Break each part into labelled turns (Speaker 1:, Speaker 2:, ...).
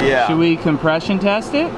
Speaker 1: Yeah.
Speaker 2: Should we compression test it?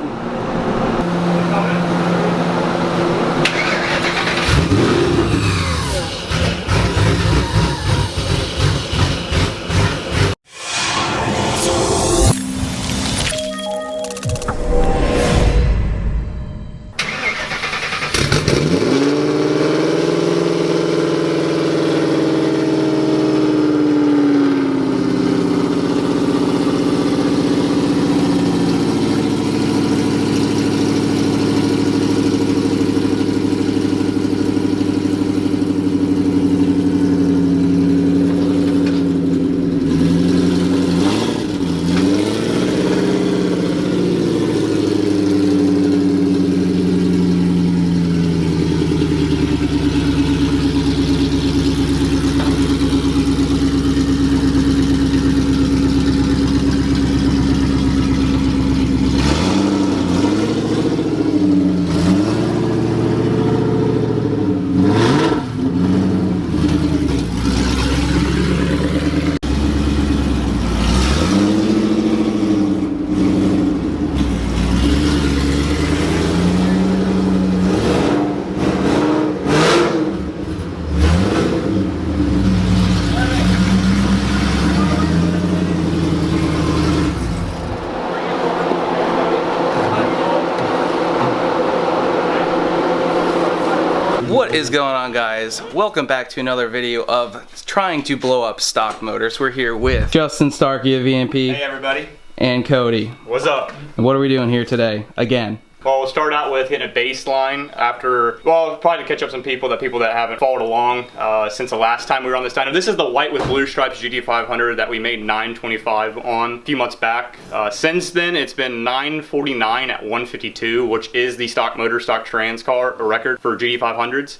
Speaker 2: What is going on, guys? Welcome back to another video of trying to blow up stock motors. We're here with Justin Starkey of VMP.
Speaker 3: Hey everybody.
Speaker 2: And Cody.
Speaker 3: What's up?
Speaker 2: And what are we doing here today? Again.
Speaker 3: Well, we'll start out with hitting a baseline after, well, probably to catch up some people that haven't followed along since the last time we were on this dyno. This is the white with blue stripes GT500 that we made 925 on a few months back. Since then, it's been 949 at 152, which is the stock motor, stock trans car record for GT500s.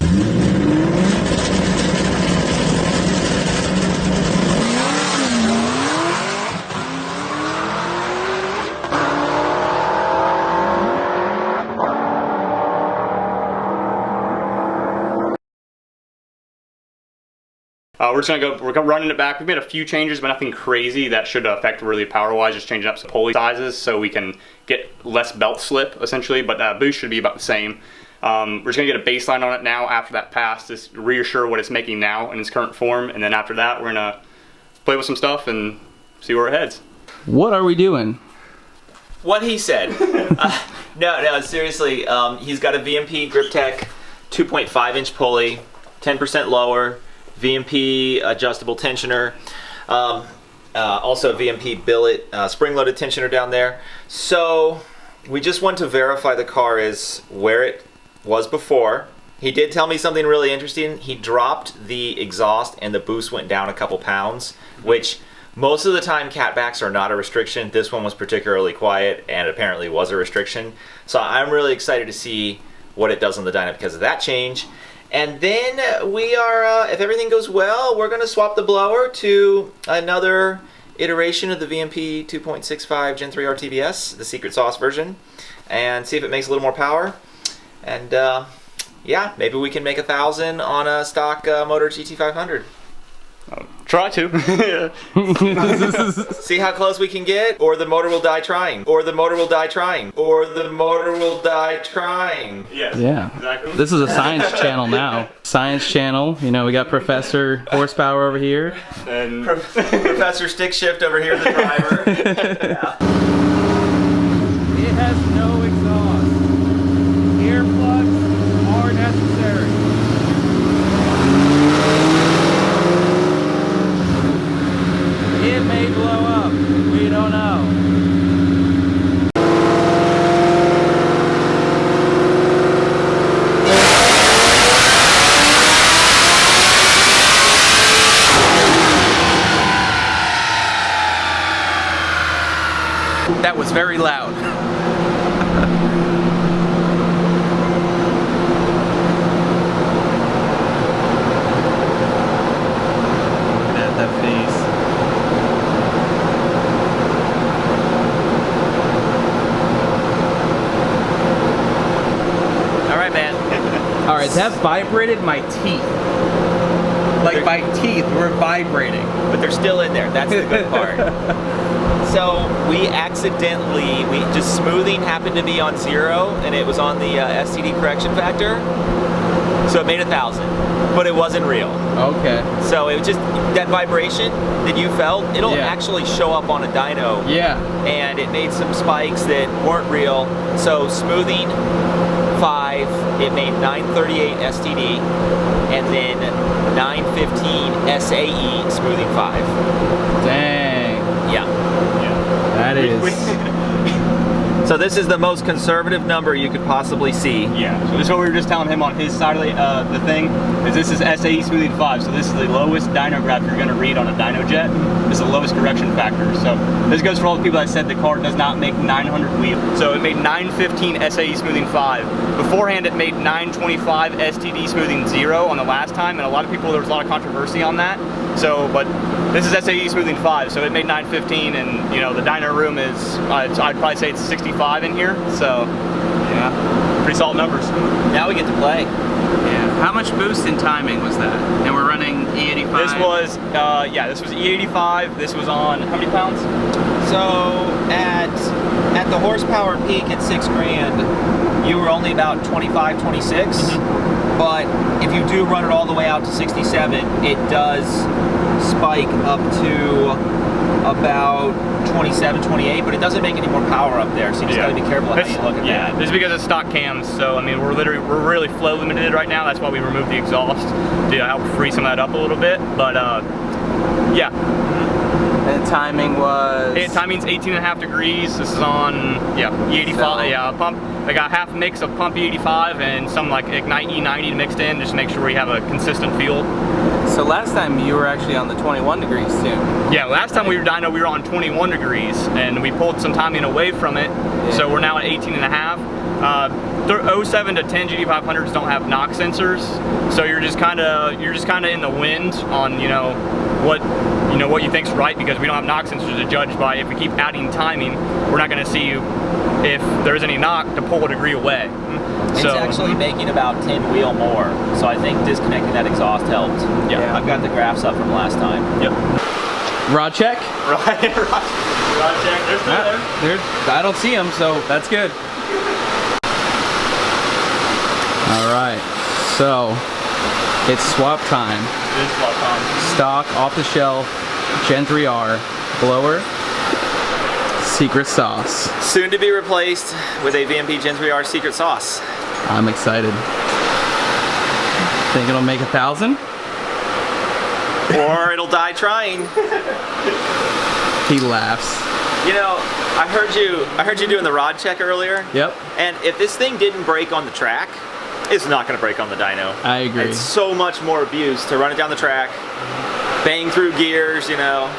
Speaker 3: We're running it back. We've made a few changes, but nothing crazy that should affect really power-wise, just changing up some pulley sizes so we can get less belt slip, essentially, but boost should be about the same. We're just gonna get a baseline on it now after that pass, just reassure what it's making now in its current form, and then after that, we're gonna play with some stuff and see where it heads.
Speaker 2: What are we doing?
Speaker 1: What he said. No, seriously, he's got a VMP Grip Tech 2.5-inch pulley, 10% lower, VMP adjustable tensioner, also VMP billet spring-loaded tensioner down there. So we just want to verify the car is where it was before. He did tell me something really interesting. He dropped the exhaust and the boost went down a couple pounds, which most of the time catbacks are not a restriction. This one was particularly quiet and apparently was a restriction. So I'm really excited to see what it does on the dyno because of that change. And then we are, if everything goes well, we're going to swap the blower to another iteration of the VMP 2.65 Gen3R TVS, the secret sauce version, and see if it makes a little more power. And yeah, maybe we can make 1,000 on a stock motor GT500.
Speaker 3: Try to.
Speaker 1: See how close we can get, or the motor will die trying. Or the motor will die trying. Or the motor will die trying.
Speaker 3: Yes,
Speaker 2: yeah, exactly. This is a science channel now. Science channel. You know, we got Professor Horsepower over here.
Speaker 3: And
Speaker 1: Professor Stick Shift over here, the driver. Yeah.
Speaker 2: It has no exhaust. Earplugs are necessary. It may blow up. We don't know. That was very loud. Look at that face. Alright, that vibrated my teeth. Like my teeth were vibrating.
Speaker 1: But they're still in there. That's the good part. So we just smoothing happened to be on 0, and it was on the STD correction factor. So it made 1,000, but it wasn't real.
Speaker 2: Okay.
Speaker 1: So it was just that vibration that you felt, it'll
Speaker 2: Yeah.
Speaker 1: actually show up on a dyno.
Speaker 2: Yeah.
Speaker 1: And it made some spikes that weren't real. So smoothing 5, it made 938 STD, and then 915 SAE smoothing 5.
Speaker 2: Dang.
Speaker 1: Yeah.
Speaker 2: That is.
Speaker 1: So this is the most conservative number you could possibly see.
Speaker 3: Yeah, so this is what we were just telling him on his side of the thing, is this is SAE smoothing 5, so this is the lowest dyno graph you're going to read on a dyno jet. This is the lowest correction factor. So this goes for all the people that said the car does not make 900 wheel. So it made 915 SAE smoothing 5. Beforehand it made 925 STD smoothing 0 on the last time, and a lot of people, there was a lot of controversy on that. So, but this is SAE smoothing 5, so it made 915, and you know, the dyno room is, I'd probably say it's 65 in here, so yeah, pretty solid numbers.
Speaker 1: Now we get to play.
Speaker 2: Yeah. How much boost in timing was that? And we're running E85?
Speaker 3: This was, this was E85, this was on, how many pounds?
Speaker 1: So at the horsepower peak at 6 grand, you were only about 25, 26. But if you do run it all the way out to 67, it does spike up to about 27, 28, but it doesn't make any more power up there, so you just gotta be careful how you look at that.
Speaker 3: This is because it's stock cams, so I mean, we're really flow limited right now. That's why we removed the exhaust to help free some of that up a little bit, but yeah.
Speaker 2: And timing was?
Speaker 3: Timing's 18.5 degrees. This is on, E85, pump. I got half mix of pump E85 and some like Ignite E90 mixed in, just to make sure we have a consistent fuel.
Speaker 2: So last time you were actually on the 21 degrees too.
Speaker 3: Yeah, last time we were dyno, we were on 21 degrees, and we pulled some timing away from it, so we're now at 18.5. 07 to 10 GT500s don't have knock sensors, so you're just kind of in the wind on what you think's right, because we don't have knock sensors to judge by. If we keep adding timing, we're not going to see if there's any knock to pull a degree away.
Speaker 1: It's actually making about 10 wheel more, so I think disconnecting that exhaust helped. Yeah, I've got the graphs up from last time.
Speaker 3: Yep.
Speaker 2: Rod check?
Speaker 3: Rod check. They're still there.
Speaker 2: I don't see them, so that's good. All right, so it's swap time.
Speaker 3: It is swap time.
Speaker 2: Stock, off the shelf, Gen3R, blower, secret sauce.
Speaker 1: Soon to be replaced with a VMP Gen3R secret sauce.
Speaker 2: I'm excited. Think it'll make 1,000?
Speaker 1: Or it'll die trying.
Speaker 2: He laughs.
Speaker 1: You know, I heard you doing the rod check earlier.
Speaker 2: Yep.
Speaker 1: And if this thing didn't break on the track, it's not going to break on the dyno.
Speaker 2: I agree.
Speaker 1: It's so much more abuse to run it down the track, bang through gears,
Speaker 3: A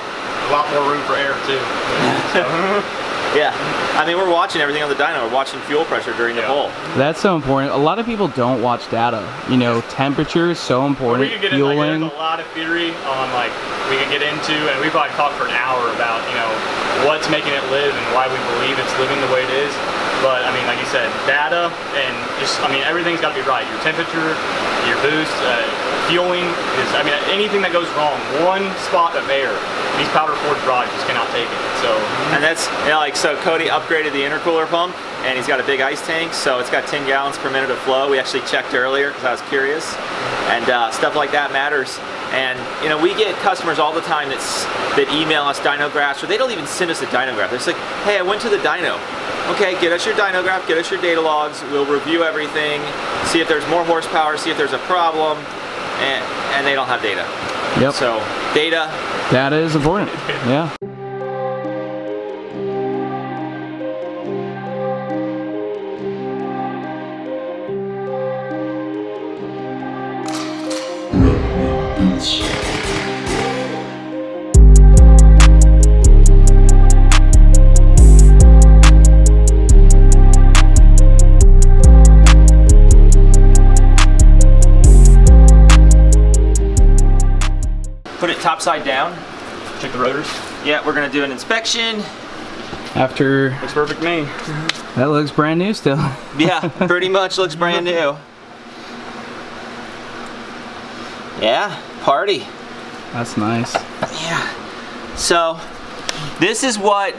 Speaker 3: lot more room for error too.
Speaker 1: Yeah, I mean, we're watching everything on the dyno. We're watching fuel pressure during the pull.
Speaker 2: That's so important. A lot of people don't watch data. Temperature is so important.
Speaker 3: We could get into, there's a lot of theory on we could get into, and we probably talk for an hour about what's making it live and why we believe it's living the way it is. But I mean, like you said, data and everything's got to be right. Your temperature, your boost, fueling is. I mean, anything that goes wrong, one spot of air, these powder forged rods just cannot take it. So,
Speaker 1: and that's so Cody upgraded the intercooler pump, and he's got a big ice tank, so it's got 10 gallons per minute of flow. We actually checked earlier because I was curious, and stuff like that matters. And we get customers all the time that email us dyno graphs, or they don't even send us a dyno graph. They're just like, hey, I went to the dyno. Okay, get us your dyno graph, get us your data logs, we'll review everything, see if there's more horsepower, see if there's a problem, and they don't have data.
Speaker 2: Yep.
Speaker 1: So, data.
Speaker 2: Data is important, yeah.
Speaker 1: Put it topside down.
Speaker 3: check the rotors.
Speaker 1: Yeah, we're gonna do an inspection.
Speaker 2: After
Speaker 3: Looks perfect to me.
Speaker 2: that looks brand new still.
Speaker 1: Yeah, pretty much looks brand new. Yeah, party.
Speaker 2: That's nice.
Speaker 1: Yeah. So, This is what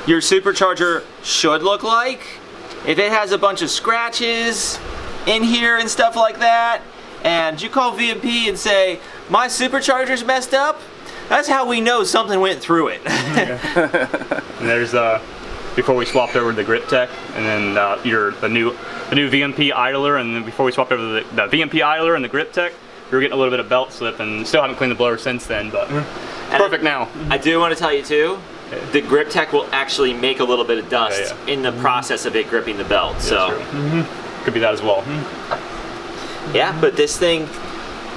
Speaker 1: your supercharger should look like. If it has a bunch of scratches in here and stuff like that, and you call VMP and say, my supercharger's messed up, that's how we know something went through it.
Speaker 3: And there's before we swapped over to the grip tech, and then the new VMP idler, and then before we swapped over to the VMP idler and the grip tech, we were getting a little bit of belt slip, and still haven't cleaned the blower since then, but perfect now.
Speaker 1: I do want to tell you too, the grip tech will actually make a little bit of dust in the process of it gripping the belt.
Speaker 3: Yeah,
Speaker 1: so
Speaker 3: could be that as well.
Speaker 1: Yeah, but this thing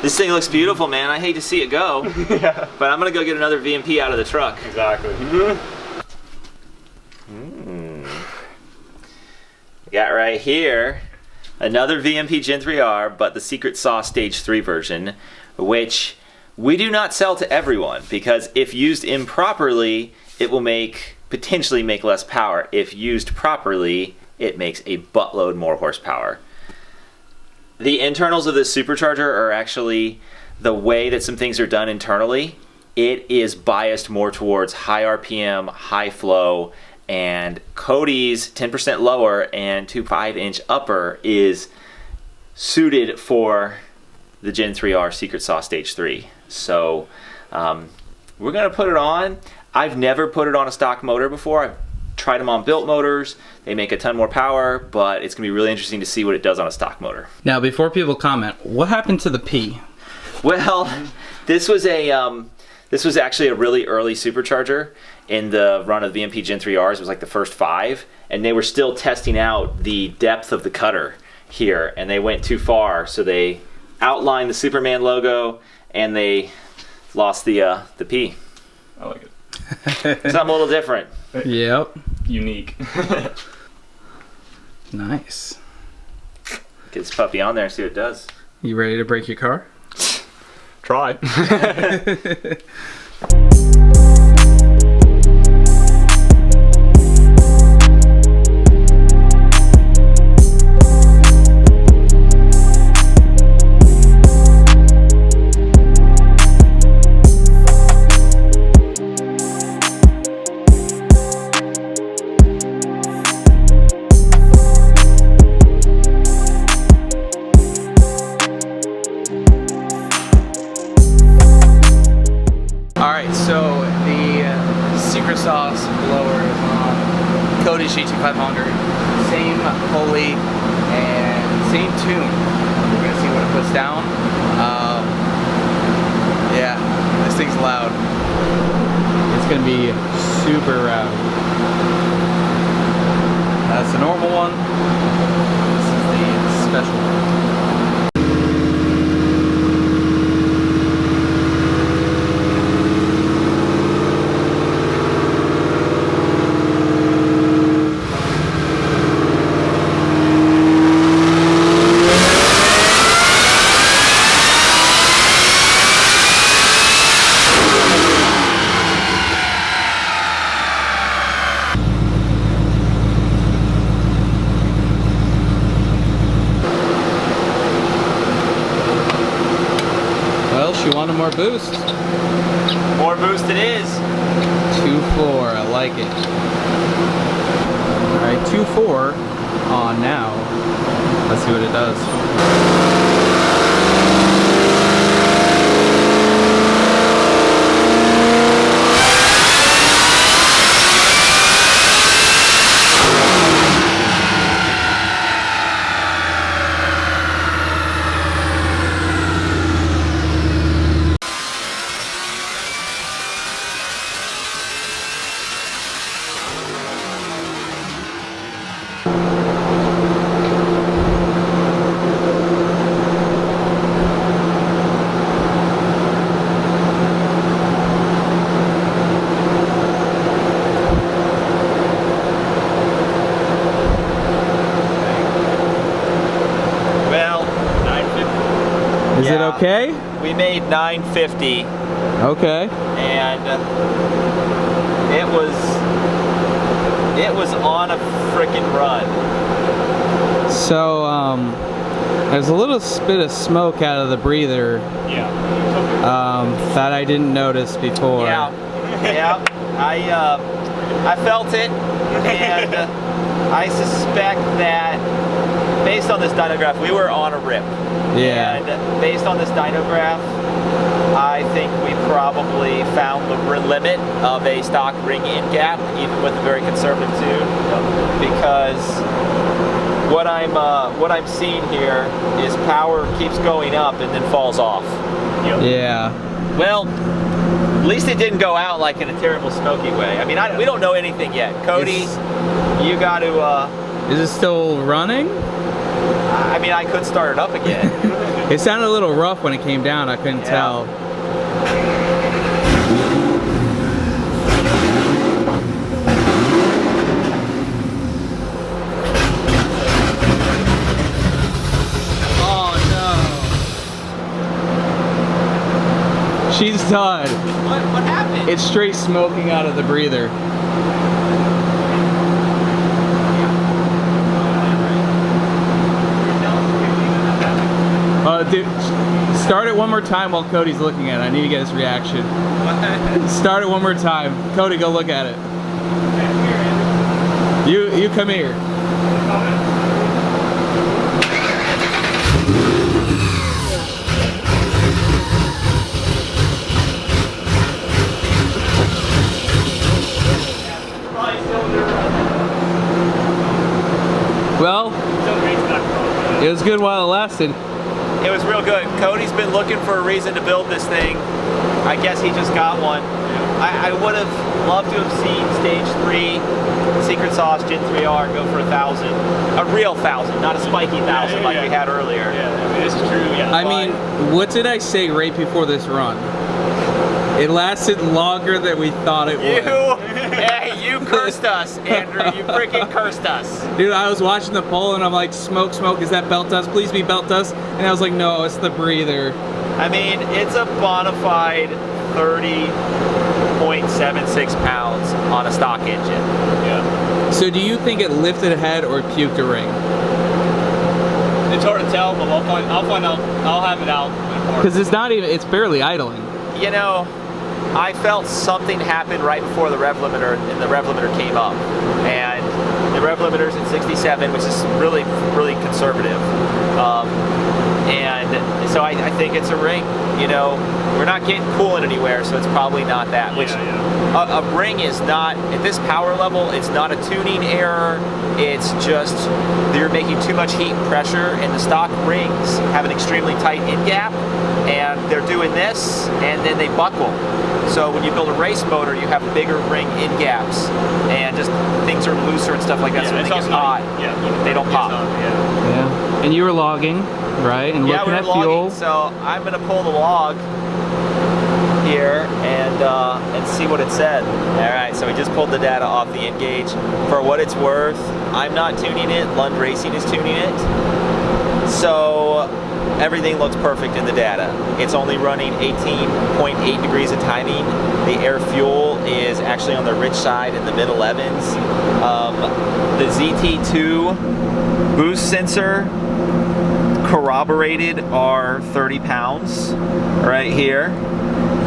Speaker 1: looks beautiful, man. I hate to see it go.
Speaker 3: Yeah.
Speaker 1: But I'm gonna go get another VMP out of the truck.
Speaker 3: Exactly.
Speaker 1: We got right here another VMP Gen3R, but the secret sauce stage 3 version, which we do not sell to everyone, because if used improperly, it will potentially make less power. If used properly, it makes a buttload more horsepower. The internals of this supercharger are actually the way that some things are done internally. It is biased more towards high RPM, high flow, and Cody's 10% lower and 2.5-inch upper is suited for the Gen3R Secret Sauce Stage 3. So we're gonna put it on. I've never put it on a stock motor before. I've tried them on built motors. They make a ton more power, but it's gonna be really interesting to see what it does on a stock motor.
Speaker 2: Now, before people comment, what happened to the P?
Speaker 1: Well, this was actually a really early supercharger in the run of the VMP Gen3Rs. It was like the first 5, and they were still testing out the depth of the cutter here, and they went too far, so they outlined the Superman logo, and they lost the P.
Speaker 3: I like it.
Speaker 1: Something a little different.
Speaker 2: Yep.
Speaker 3: Unique.
Speaker 2: Nice.
Speaker 1: Get this puppy on there and see what it does.
Speaker 2: You ready to break your car?
Speaker 3: Try.
Speaker 2: Sauce blower is on Cody's GT500. Same pulley and same tune. We're gonna see what it puts down. Yeah, this thing's loud. It's gonna be super rowdy. That's the normal one. This is the special one. She wanted more boost.
Speaker 1: More boost it is.
Speaker 2: 2.4, I like it. Alright, 2.4 on now. Let's see what it does. Is it okay?
Speaker 1: We made 950.
Speaker 2: Okay.
Speaker 1: And it was on a frickin' run.
Speaker 2: So there's a little bit of smoke out of the breather.
Speaker 3: Yeah.
Speaker 2: That I didn't notice before.
Speaker 1: Yeah. Yeah. I felt it, and I suspect that based on this dynograph, we were on a rip.
Speaker 2: Yeah.
Speaker 1: And based on this dynograph, I think we probably found the limit of a stock ring in gap, even with a very conservative tune, because what I'm seeing here is power keeps going up and then falls off.
Speaker 2: Yeah.
Speaker 1: Well, at least it didn't go out like in a terrible smoky way. I mean, we don't know anything yet. Cody, you got to...
Speaker 2: Is it still running?
Speaker 1: I mean, I could start it up again.
Speaker 2: It sounded a little rough when it came down. I couldn't tell. Oh no. She's done.
Speaker 1: What happened?
Speaker 2: It's straight smoking out of the breather. Dude, start it one more time while Cody's looking at it. I need to get his reaction. Start it one more time. Cody, go look at it. You come here. Well, it was good while it lasted.
Speaker 1: It was real good. Cody's been looking for a reason to build this thing. I guess he just got one. I would have loved to have seen stage 3 Secret Sauce Gen3R go for 1,000. A real 1,000, not a spiky 1,000 like we had earlier.
Speaker 3: Yeah, I mean, this is true. Yeah.
Speaker 2: I mean, what did I say right before this run? It lasted longer than we thought it would.
Speaker 1: Hey, you cursed us, Andrew. You freaking cursed us.
Speaker 2: Dude, I was watching the poll and I'm like, smoke, smoke, is that belt dust? Please be belt dust. And I was like, no, it's the breather.
Speaker 1: I mean, it's a bona fide 30.76 pounds on a stock engine.
Speaker 3: Yeah.
Speaker 2: So do you think it lifted a head or puked a ring?
Speaker 3: It's hard to tell, but I'll find out. I'll have it out.
Speaker 2: Because it's not even, it's barely idling.
Speaker 1: You know, I felt something happened right before the rev limiter, and the rev limiter came up. And the rev limiter's at 67, which is really, really conservative. And so I think it's a ring. You know, we're not getting coolant anywhere, so it's probably not that. Which a ring is not, at this power level, it's not a tuning error. It's just you're making too much heat and pressure, and the stock rings have an extremely tight in gap, and they're doing this, and then they buckle. So when you build a race motor, you have bigger ring in gaps, and just things are looser and stuff like that. So when they get hot, they don't pop.
Speaker 2: Yeah. And you were logging, right? And looking at fuel.
Speaker 1: So I'm gonna pull the log here and see what it said. All right, so we just pulled the data off the Engage. For what it's worth, I'm not tuning it. Lund Racing is tuning it. So everything looks perfect in the data. It's only running 18.8 degrees of timing. The air fuel is actually on the rich side in the mid 11s. The ZT2 boost sensor corroborated are 30 pounds right here.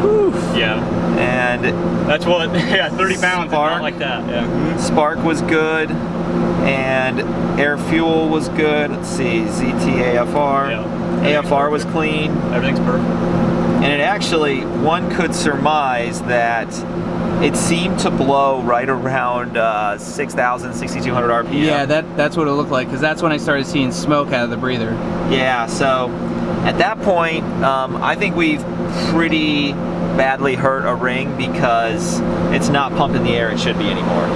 Speaker 1: Whew.
Speaker 3: Yeah.
Speaker 1: And
Speaker 3: that's what, 30 pounds, not like that. Yeah.
Speaker 1: Spark was good, and air fuel was good. Let's see, ZT-AFR. AFR was clean.
Speaker 3: Everything's perfect.
Speaker 1: And it actually, one could surmise that it seemed to blow right around 6,000, 6,200 RPM.
Speaker 2: Yeah, that's what it looked like, because that's when I started seeing smoke out of the breather.
Speaker 1: Yeah, so at that point, I think we've pretty badly hurt a ring because it's not pumping the air it should be anymore.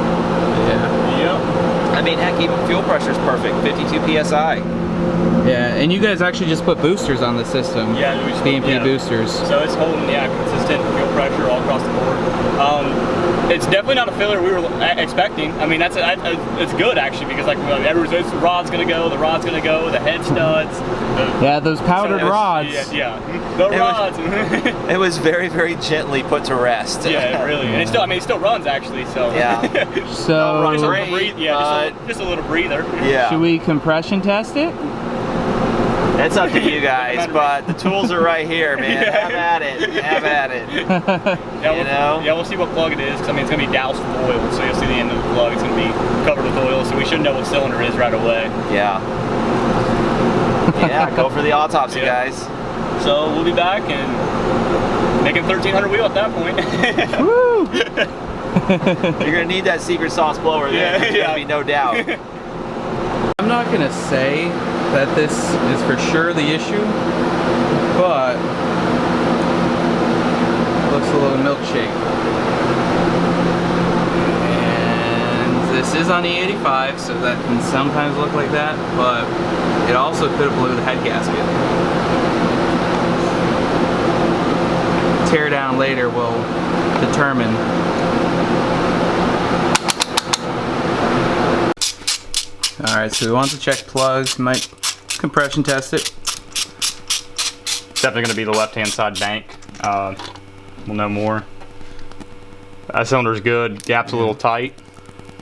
Speaker 2: Yeah.
Speaker 1: Yep. I mean, heck, even fuel pressure is perfect, 52 PSI.
Speaker 2: Yeah, and you guys actually just put boosters on the system.
Speaker 3: Yeah, we just
Speaker 2: VMP boosters.
Speaker 3: So it's holding, consistent fuel pressure all across the board. It's definitely not a failure we were expecting. I mean, it's good actually, because like everyone's, the rod's gonna go, the head studs.
Speaker 2: Yeah, those powdered rods.
Speaker 3: Yeah, the rods.
Speaker 2: Mm-hmm.
Speaker 1: It was very, very gently put to rest.
Speaker 3: Yeah, really, and it still runs actually. So
Speaker 1: yeah.
Speaker 2: So
Speaker 3: just a little breather.
Speaker 1: Yeah.
Speaker 2: Should we compression test it?
Speaker 1: It's up to you guys, but the tools are right here, man. Have at it. Have at it.
Speaker 3: Yeah, we'll see what plug it is, because I mean, it's going to be doused with oil, so you'll see the end of the plug. It's going to be covered with oil, so we should know what cylinder it is right away.
Speaker 1: Yeah. Yeah, go for the autopsy, guys.
Speaker 3: So we'll be back and making 1300 wheel at that point.
Speaker 1: Woo! You're going to need that secret sauce blower there. There's going to be no doubt.
Speaker 2: I'm not going to say that this is for sure the issue, but it looks a little milkshake. And this is on E85, so that can sometimes look like that, but it also could have blew the head gasket. Tear down later will determine. Alright, so we want to check plugs, might compression test it.
Speaker 3: It's definitely going to be the left-hand side bank. We'll know more. That cylinder's good. Gap's a little tight.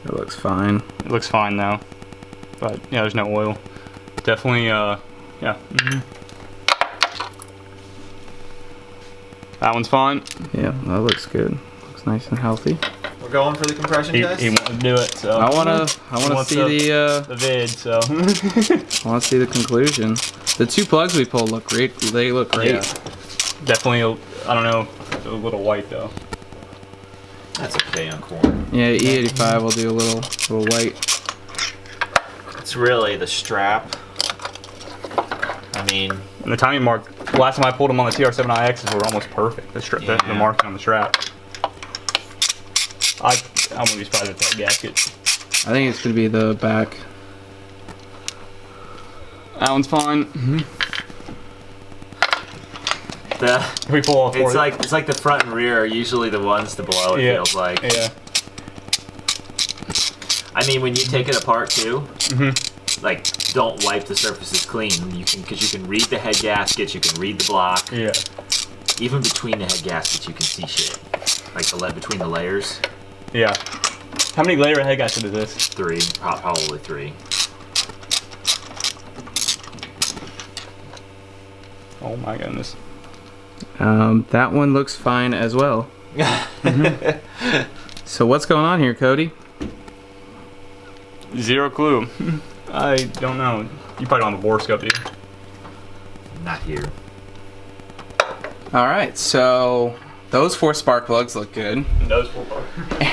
Speaker 2: It looks fine.
Speaker 3: It looks fine though. But yeah, there's no oil. Definitely, yeah. That one's fine.
Speaker 2: Yeah, that looks good. Looks nice and healthy.
Speaker 1: We're going for the compression test?
Speaker 3: He wanted to do it, so.
Speaker 2: I wanna see
Speaker 3: the vid, so.
Speaker 2: I wanna see the conclusion. The two plugs we pulled look great. They look great.
Speaker 3: Yeah. Definitely, I don't know, a little white though.
Speaker 1: That's okay on corn.
Speaker 2: Yeah, E85 will do a little white.
Speaker 1: It's really the strap. I mean,
Speaker 3: And the timing mark, last time I pulled them on the TR7iXs were almost perfect. The marking on the strap. I'm gonna be surprised with that gasket.
Speaker 2: I think it's gonna be the back.
Speaker 3: That one's fine. We pull all four.
Speaker 1: It's like the front and rear are usually the ones to blow. It feels like.
Speaker 3: Yeah.
Speaker 1: I mean, when you take it apart too, like don't wipe the surfaces clean. You can, because you can read the head gaskets, you can read the block.
Speaker 3: Yeah.
Speaker 1: Even between the head gaskets, you can see shit. Like the lead between the layers.
Speaker 3: Yeah. How many layer head gaskets is this?
Speaker 1: 3, probably 3.
Speaker 3: Oh my goodness.
Speaker 2: That one looks fine as well. So what's going on here, Cody?
Speaker 3: Zero clue. I don't know. You probably don't have a bore scope, do you?
Speaker 1: Not here.
Speaker 2: Alright, so those 4 spark plugs look good.
Speaker 3: And those 4 bars.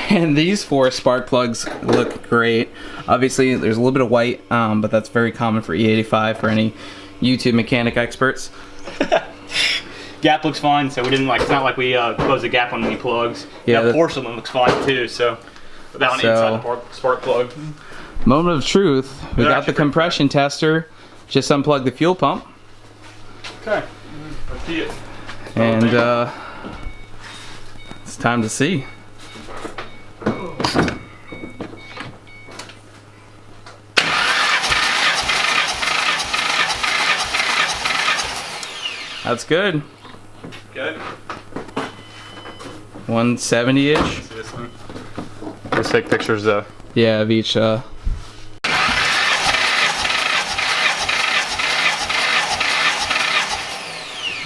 Speaker 2: And these 4 spark plugs look great. Obviously, there's a little bit of white, but that's very common for E85 for any YouTube mechanic experts.
Speaker 3: Gap looks fine, so we didn't it's not like we closed the gap on any plugs.
Speaker 2: Yeah,
Speaker 3: the porcelain looks fine too, so that one inside the spark plug.
Speaker 2: Moment of truth. We got the compression tester. Just unplugged the fuel pump.
Speaker 3: Okay, let's see it.
Speaker 2: And it's time to see. That's good.
Speaker 3: Good.
Speaker 2: 170-ish.
Speaker 3: This one. Let's take pictures though.
Speaker 2: Yeah, of each.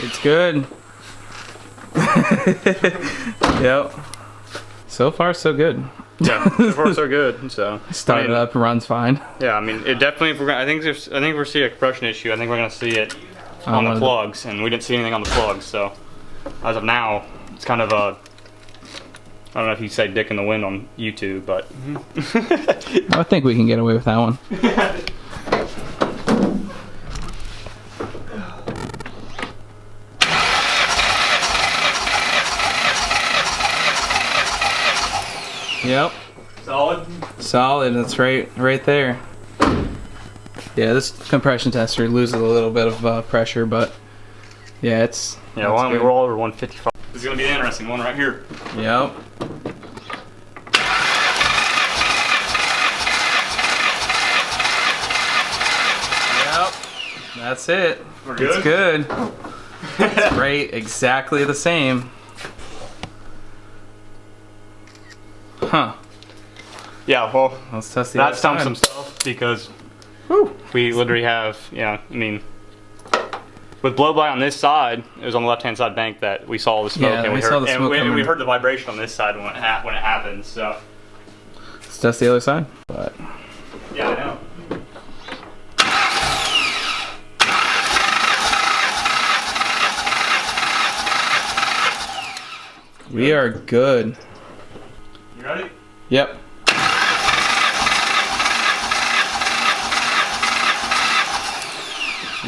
Speaker 2: It's good. Yep. So far, so good.
Speaker 3: Yeah, so far so good. So
Speaker 2: started up, runs fine.
Speaker 3: Yeah, I mean, it definitely. If we're gonna, I think we're seeing a compression issue. I think we're gonna see it on the plugs, and we didn't see anything on the plugs. So as of now, it's kind of a. I don't know if you say "dick in the wind" on YouTube, but
Speaker 2: I think we can get away with that one. Yep.
Speaker 3: solid.
Speaker 2: Solid. That's right there. Yeah, this compression tester loses a little bit of pressure, but yeah, it's.
Speaker 3: Yeah, why don't we roll over 155? This is gonna be the interesting one right here.
Speaker 2: Yep. Yep. That's it.
Speaker 3: We're good?
Speaker 2: It's good. It's great. Exactly the same. Huh.
Speaker 3: Yeah, well,
Speaker 2: Let's test the
Speaker 3: that stumped
Speaker 2: other
Speaker 3: some
Speaker 2: side.
Speaker 3: stuff because
Speaker 2: Woo.
Speaker 3: we literally have, yeah, I mean, with blow by on this side, it was on the left-hand side bank that we saw the smoke,
Speaker 2: Yeah,
Speaker 3: and
Speaker 2: we saw the smoke
Speaker 3: and we
Speaker 2: coming.
Speaker 3: heard the vibration on this side when it happened. So
Speaker 2: Let's test the other side. But
Speaker 3: yeah, I know.
Speaker 2: we are good.
Speaker 3: You ready?
Speaker 2: Yep.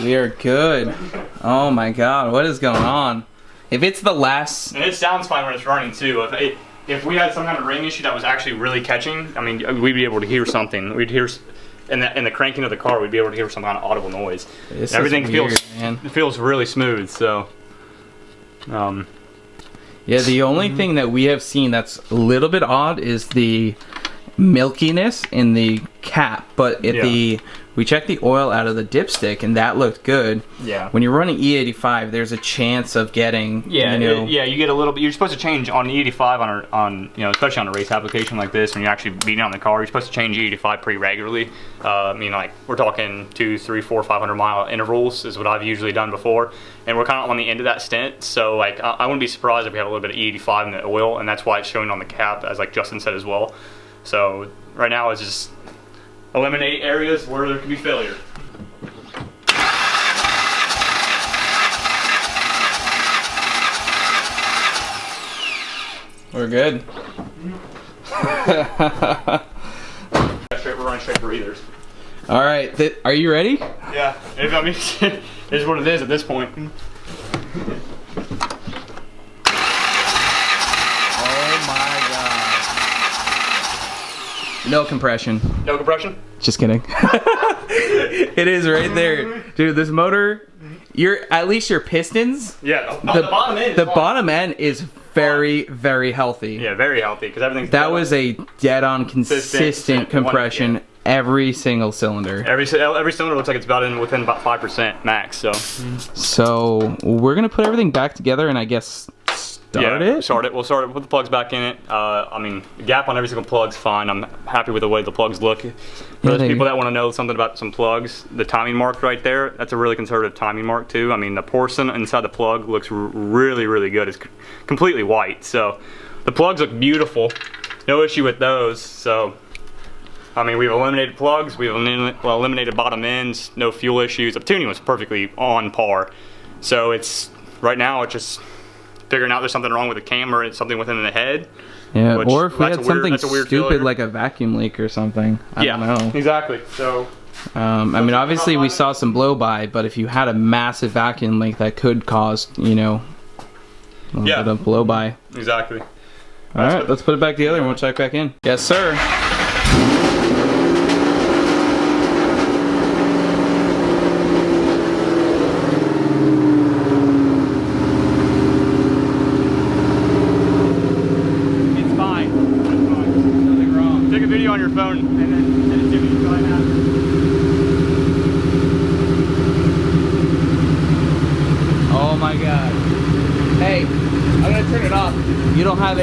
Speaker 2: We are good. Oh my god, what is going on? If it's the last...
Speaker 3: And it sounds fine when it's running too. If we had some kind of ring issue that was actually really catching, I mean, we'd be able to hear something. We'd hear, in the cranking of the car, we'd be able to hear some kind of audible noise.
Speaker 2: This
Speaker 3: Everything
Speaker 2: is weird,
Speaker 3: feels,
Speaker 2: man.
Speaker 3: it feels really smooth. So,
Speaker 2: Yeah, the only thing that we have seen that's a little bit odd is the milkiness in the cap, but we checked the oil out of the dipstick and that looked good.
Speaker 3: Yeah.
Speaker 2: When you're running E85, there's a chance of getting
Speaker 3: you get a little bit. You're supposed to change on E85 on especially on a race application like this when you're actually beating on the car. You're supposed to change E85 pretty regularly. I mean, like we're talking 200, 300, 400, 500 mile intervals is what I've usually done before, and we're kind of on the end of that stint. So like I wouldn't be surprised if we have a little bit of E85 in the oil, and that's why it's showing on the cap, as like Justin said as well. So right now it's just eliminate areas where there could be failure.
Speaker 2: We're good.
Speaker 3: We're running straight breathers.
Speaker 2: All right, are you ready?
Speaker 3: Yeah, I mean, it is what it is at this point.
Speaker 2: Oh my god. No compression.
Speaker 3: No compression?
Speaker 2: Just kidding. It is right there. Dude, this motor, at least your pistons.
Speaker 3: Yeah, the bottom end.
Speaker 2: The bottom end is very, very healthy.
Speaker 3: Yeah, very healthy because everything's.
Speaker 2: That was a dead-on consistent compression every single cylinder.
Speaker 3: Every cylinder looks like it's within about 5% max.
Speaker 2: So we're gonna put everything back together and I guess start it.
Speaker 3: Start it. We'll start it. Put the plugs back in it. I mean, the gap on every single plug's fine. I'm happy with the way the plugs look. For those people that want to know something about some plugs, the timing mark right there, that's a really conservative timing mark too. I mean, the porcelain inside the plug looks really, really good. It's completely white. So the plugs look beautiful. No issue with those. So, I mean, we've eliminated plugs. We've eliminated bottom ends. No fuel issues. The tuning was perfectly on par. So right now it's just figuring out there's something wrong with the camera and something within the head.
Speaker 2: Yeah, or if we had something stupid like a vacuum leak or something. I don't know.
Speaker 3: Exactly. So,
Speaker 2: I mean, obviously we saw some blow by, but if you had a massive vacuum leak, that could cause, a little bit of blow by.
Speaker 3: Exactly.
Speaker 2: All right, let's put it back together and we'll check back in. Yes, sir.
Speaker 3: On your phone and then send it to me. Go ahead.
Speaker 2: Oh my god. Hey, I'm gonna turn it off. You don't have a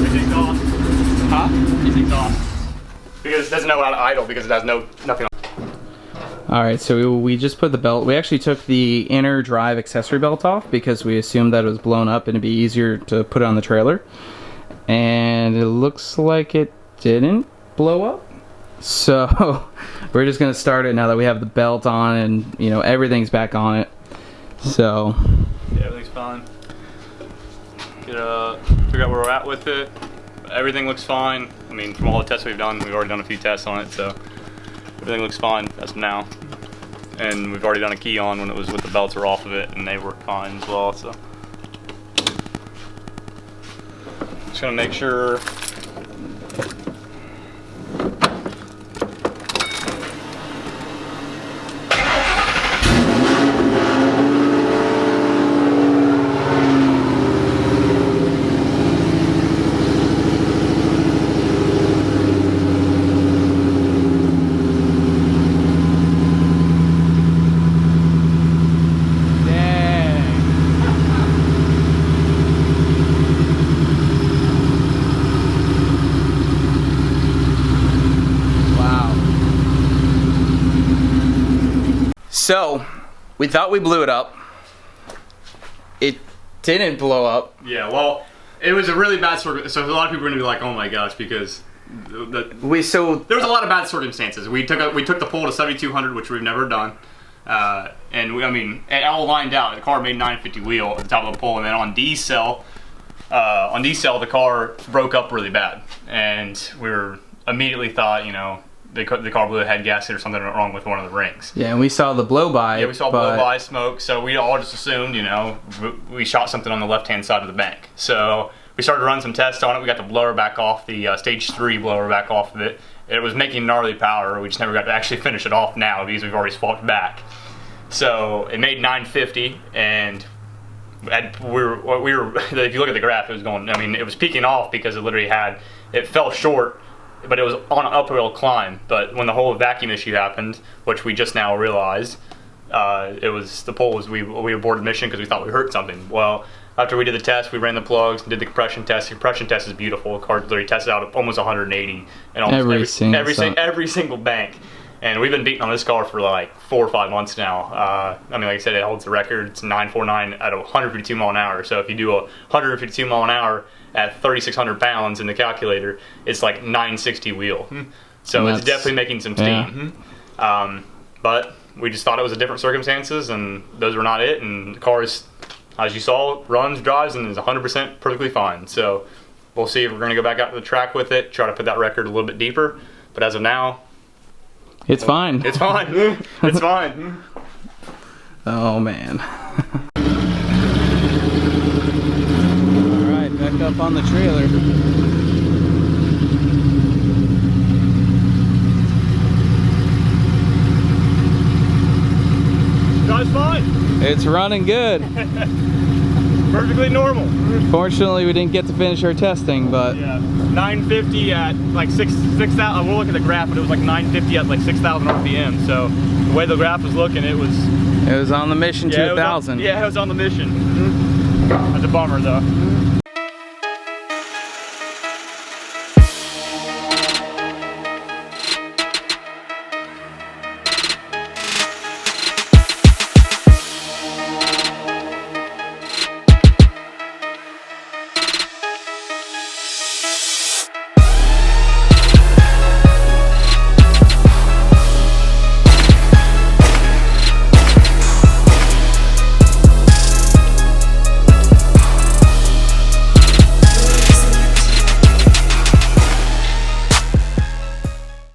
Speaker 3: It's exhaust.
Speaker 2: Huh?
Speaker 3: It's exhaust. Because it doesn't know how to idle because it has nothing on.
Speaker 2: Alright, so we just put the belt. We actually took the inner drive accessory belt off because we assumed that it was blown up and it'd be easier to put it on the trailer. And it looks like it didn't blow up. So we're just gonna start it now that we have the belt on and everything's back on it. So
Speaker 3: yeah, everything's fine. Figure out where we're at with it. Everything looks fine. I mean, from all the tests we've already done a few tests on it, so everything looks fine as of now. And we've already done a key on when it was with the belts were off of it, and they work fine as well. So just gonna make sure.
Speaker 2: So, we thought we blew it up. It didn't blow up.
Speaker 3: Yeah, well, it was a really bad so a lot of people are gonna be like, oh my gosh, because there was a lot of bad circumstances. We took the pull to 7200, which we've never done, and it all lined out. The car made 950 wheel at the top of the pull, and then on D-cell, the car broke up really bad, and we were immediately thought, you know, the car blew a head gasket or something wrong with one of the rings.
Speaker 2: Yeah, and we saw the blow-by.
Speaker 3: Yeah, we saw blow-by smoke, so we all just assumed, you know, we shot something on the left-hand side of the bank. So we started to run some tests on it. We got the blower back off, the stage 3 blower back off of it. It was making gnarly power. We just never got to actually finish it off now because we've already swapped back. So it made 950, and if you look at the graph, it was going, I mean, it was peaking off because it fell short, but it was on an uphill climb. But when the whole vacuum issue happened, which we just now realized, we aborted mission because we thought we hurt something. Well, after we did the test, we ran the plugs and did the compression test. The compression test is beautiful. The car literally tested out at almost 180 and almost every single bank. And we've been beating on this car for like 4 or 5 months now. Like I said, it holds the record. It's 949 at 152 mile an hour. So if you do a 152 mile an hour at 3,600 pounds in the calculator, it's like 960 wheel. So it's definitely making some steam. Yeah. But we just thought it was a different circumstances, and those were not it. And the car is, as you saw, runs, drives, and is 100% perfectly fine. So we'll see if we're going to go back out to the track with it, try to put that record a little bit deeper. But as of now,
Speaker 2: it's fine.
Speaker 3: It's fine. It's fine.
Speaker 2: Oh, man. All right, back up on the trailer.
Speaker 3: Drives fine.
Speaker 2: It's running good.
Speaker 3: Perfectly normal.
Speaker 2: Fortunately, we didn't get to finish our testing, but
Speaker 3: yeah, 950 at like 6,000. We'll look at the graph, but it was like 950 at like 6,000 RPM. So the way the graph was looking, it was
Speaker 2: on the mission to 1,000.
Speaker 3: Yeah, it was on the mission. That's a bummer though.